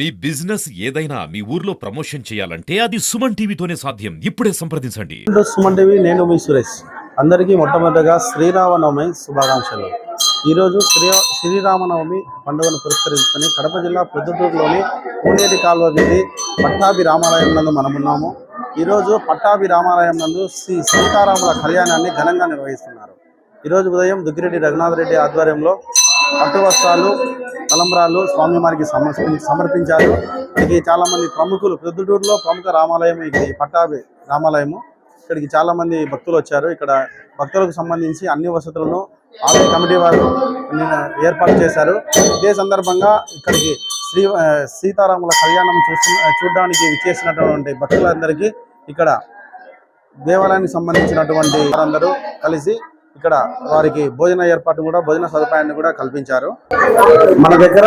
మీ business ఏదైనా మీ ఊర్లో promotion చేయాలంటే అది సుమన్ టీవీతోనే సాధ్యం. ఇప్పుడే సంప్రదించండి. సుమన్ టీవీ, నేను మీ సురేష్. అందరికీ మొట్టమొదటిగా శ్రీరామనవమి శుభాకాంక్షలు. ఈరోజు శ్రీరామనవమి పండుగను పురస్కరించుకొని కడప జిల్లా ప్రొద్దుటూరులోని పూనేటి కాలువ వీధి పట్టాభి రామాలయం నందు మనమున్నాము. ఈరోజు పట్టాభి రామాలయం నందు శ్రీ సీతారాముల కళ్యాణాన్ని ఘనంగా నిర్వహిస్తున్నారు. ఈరోజు ఉదయం దుగ్గిరెడ్డి రఘునాథ్ రెడ్డి ఆధ్వర్యంలో పట్టు వస్త్రాలు, తలంబ్రాలు స్వామివారికి సమర్పించారు. ఇది చాలామంది ప్రముఖులు, ప్రొద్దుటూరులో ప్రముఖ రామాలయం ఇది పట్టాభి రామాలయము. ఇక్కడికి చాలామంది భక్తులు వచ్చారు. ఇక్కడ భక్తులకు సంబంధించి అన్ని వసతులను ఆలయ కమిటీ వారు ఏర్పాటు చేశారు. ఇదే సందర్భంగా ఇక్కడికి సీతారాముల కళ్యాణం చూడడానికి విచ్చేసినటువంటి భక్తులందరికీ ఇక్కడ దేవాలయానికి సంబంధించినటువంటి వారందరూ కలిసి ఇక్కడ వారికి భోజన ఏర్పాటు కూడా, భోజన సదుపాయాన్ని కూడా కల్పించారు. మన దగ్గర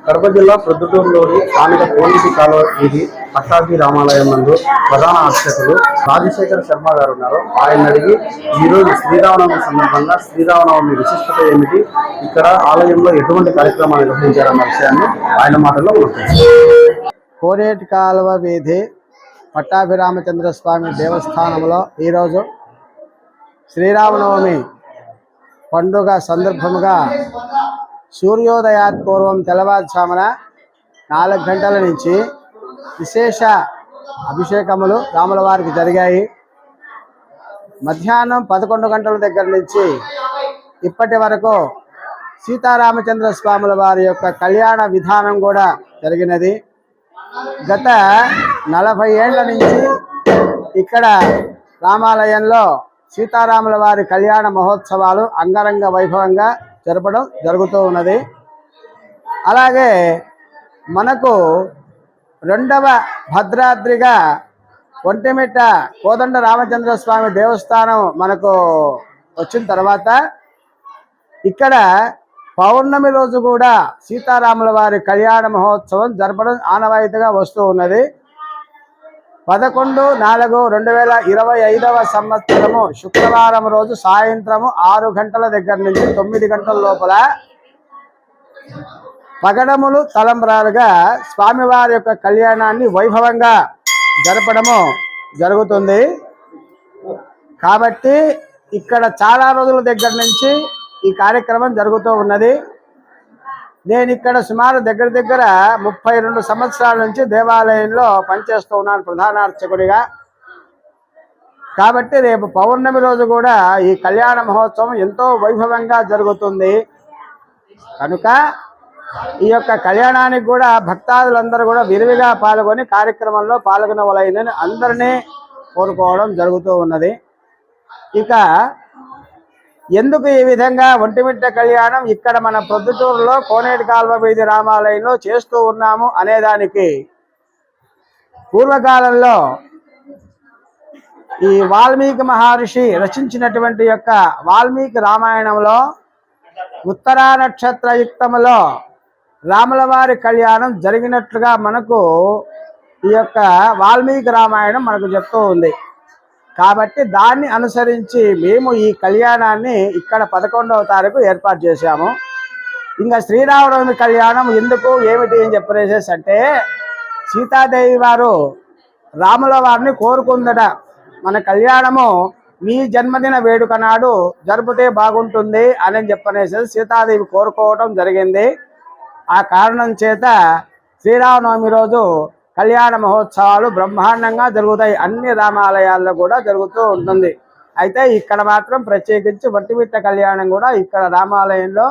కడప జిల్లా ప్రొద్దుటూరులోని స్థానిక పోలీసు కాలువ వీధి పట్టాభి రామాలయం నందు ప్రధాన అర్చకులు రాజశేఖర్ శర్మ గారు ఉన్నారు. ఆయన అడిగి ఈరోజు శ్రీరామనవమి సందర్భంగా శ్రీరామనవమి విశిష్టత ఏమిటి, ఇక్కడ ఆలయంలో ఎటువంటి కార్యక్రమాలు నిర్వహించారన్న విషయాన్ని ఆయన మాటల్లో కోనేటి కాలువ వీధి పట్టాభి రామచంద్ర స్వామి దేవస్థానంలో ఈరోజు శ్రీరామనవమి పండుగ సందర్భముగా సూర్యోదయాత్పూర్వం తెల్లవారుజామున 4 గంటల నుంచి విశేష అభిషేకములు రాముల వారికి జరిగాయి. మధ్యాహ్నం 11 గంటల దగ్గర నుంచి ఇప్పటి వరకు సీతారామచంద్ర స్వాముల వారి యొక్క కళ్యాణ విధానం కూడా జరిగినది. గత 40 ఏళ్ల నుంచి ఇక్కడ రామాలయంలో సీతారాముల వారి కళ్యాణ మహోత్సవాలు అంగరంగ వైభవంగా జరపడం జరుగుతూ ఉన్నది. అలాగే మనకు రెండవ భద్రాద్రిగా ఒంటిమిట్ట కోదండ రామచంద్ర స్వామి దేవస్థానం మనకు వచ్చిన తర్వాత ఇక్కడ పౌర్ణమి రోజు కూడా సీతారాముల వారి కళ్యాణ మహోత్సవం జరపడం ఆనవాయితీగా వస్తూ ఉన్నది. 11/4/2025 సంవత్సరము శుక్రవారం రోజు సాయంత్రము 6 గంటల దగ్గర నుంచి 9 గంటల లోపల పగడములు తలంబ్రాలుగా స్వామివారి యొక్క కళ్యాణాన్ని వైభవంగా జరపడము జరుగుతుంది. కాబట్టి ఇక్కడ చాలా రోజుల దగ్గర నుంచి ఈ కార్యక్రమం జరుగుతూ ఉన్నది. నేను ఇక్కడ సుమారు దగ్గర 32 సంవత్సరాల నుంచి దేవాలయంలో పనిచేస్తూ ఉన్నాను ప్రధాన అర్చకుడిగా. కాబట్టి రేపు పౌర్ణమి రోజు కూడా ఈ కళ్యాణ మహోత్సవం ఎంతో వైభవంగా జరుగుతుంది. కనుక ఈ యొక్క కళ్యాణానికి కూడా భక్తాదులందరూ కూడా విరివిగా పాల్గొని కార్యక్రమంలో పాల్గొనవలైనని అందరినీ కోరుకోవడం జరుగుతూ ఉన్నది. ఇక ఎందుకు ఈ విధంగా ఒంటిమిట్ట కళ్యాణం ఇక్కడ మన ప్రొద్దుటూరులో కోనేటి కాలువ వీధి రామాలయంలో చేస్తూ ఉన్నాము అనేదానికి పూర్వకాలంలో ఈ వాల్మీకి మహర్షి రచించినటువంటి యొక్క వాల్మీకి రామాయణంలో ఉత్తరా నక్షత్రయుక్తములో రాముల వారి కళ్యాణం జరిగినట్లుగా మనకు ఈ యొక్క వాల్మీకి రామాయణం మనకు చెప్తూ ఉంది. కాబట్టి దాన్ని అనుసరించి మేము ఈ కళ్యాణాన్ని ఇక్కడ 11వ తారీఖు ఏర్పాటు చేశాము. ఇంకా శ్రీరామనవమి కళ్యాణం ఎందుకు ఏమిటి అని చెప్పేసి అంటే సీతాదేవి వారు రాముల వారిని కోరుకుందట, మన కళ్యాణము మీ జన్మదిన వేడుక నాడు జరుపుతే బాగుంటుంది అని చెప్పనేసి సీతాదేవి కోరుకోవటం జరిగింది. ఆ కారణం చేత శ్రీరామనవమి రోజు కళ్యాణ మహోత్సవాలు బ్రహ్మాండంగా జరుగుతాయి. అన్ని రామాలయాల్లో కూడా జరుగుతూ ఉంటుంది. అయితే ఇక్కడ మాత్రం ప్రత్యేకించి ఒంటిమిట్ట కళ్యాణం కూడా ఇక్కడ రామాలయంలో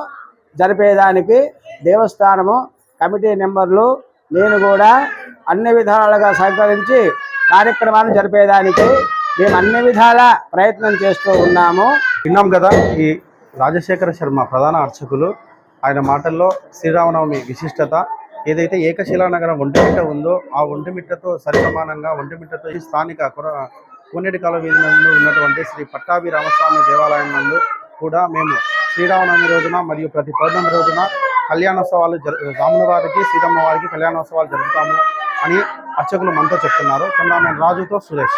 జరిపేదానికి దేవస్థానము కమిటీ మెంబర్లు నేను కూడా అన్ని విధాలుగా సహకరించి కార్యక్రమాన్ని జరిపేదానికి మేము అన్ని విధాల ప్రయత్నం చేస్తూ ఉన్నాము. విన్నాం కదా ఈ రాజశేఖర శర్మ ప్రధాన అర్చకులు, ఆయన మాటల్లో శ్రీరామనవమి విశిష్టత ఏదైతే ఏకశిలా నగరం ఒంటిమిట్ట ఉందో ఆ ఒంటిమిట్టతో సరిసమానంగా ఒంటిమిట్టతో ఈ స్థానిక కోనేటి కాలువ వీధి నందు ఉన్నటువంటి శ్రీ పట్టాభి రామస్వామి దేవాలయం నందు కూడా మేము శ్రీరామనవమి రోజున మరియు ప్రతి పౌర్ణమి రోజున కళ్యాణోత్సవాలు రాముల వారికి సీతమ్మ వారికి కళ్యాణోత్సవాలు జరుపుతాము అని అర్చకులు మనతో చెప్తున్నారు. కెమెరామెన్ రాజుతో సురేష్.